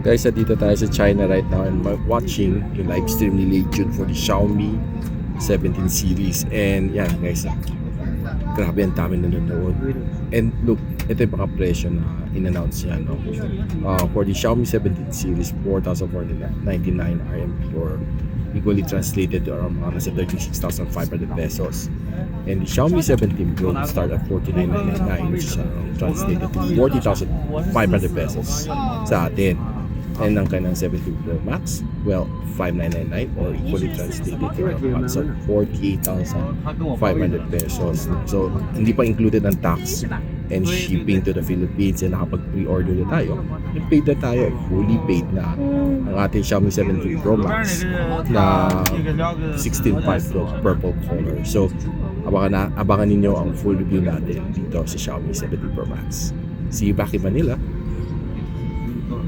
Guys, dito tayo sa China right now and watching yung live stream ni Lei Jun for the Xiaomi 17 series. And yan guys, grabe ang dami nanonood. And look, ito yung mga presyo na in-announce niya, no? For the Xiaomi 17 series, 4,499 RMB or equally translated to around mga nasa 36,500 pesos. And the Xiaomi 17 Pro start at 49,999, which is translated to 40,500 pesos sa atin. And ang kanyang 17 Pro Max, well, 5,999 or equally translated to around so 48,500 pesos. So, hindi pa included ang tax and shipping to the Philippines, and nakapag pre-order na tayo, paid na tayo, fully paid na ang ating Xiaomi 17 Pro Max na 16.5 purple color. So, abangan ninyo ang full review natin dito sa Xiaomi 17 Pro Max. See you back in Manila.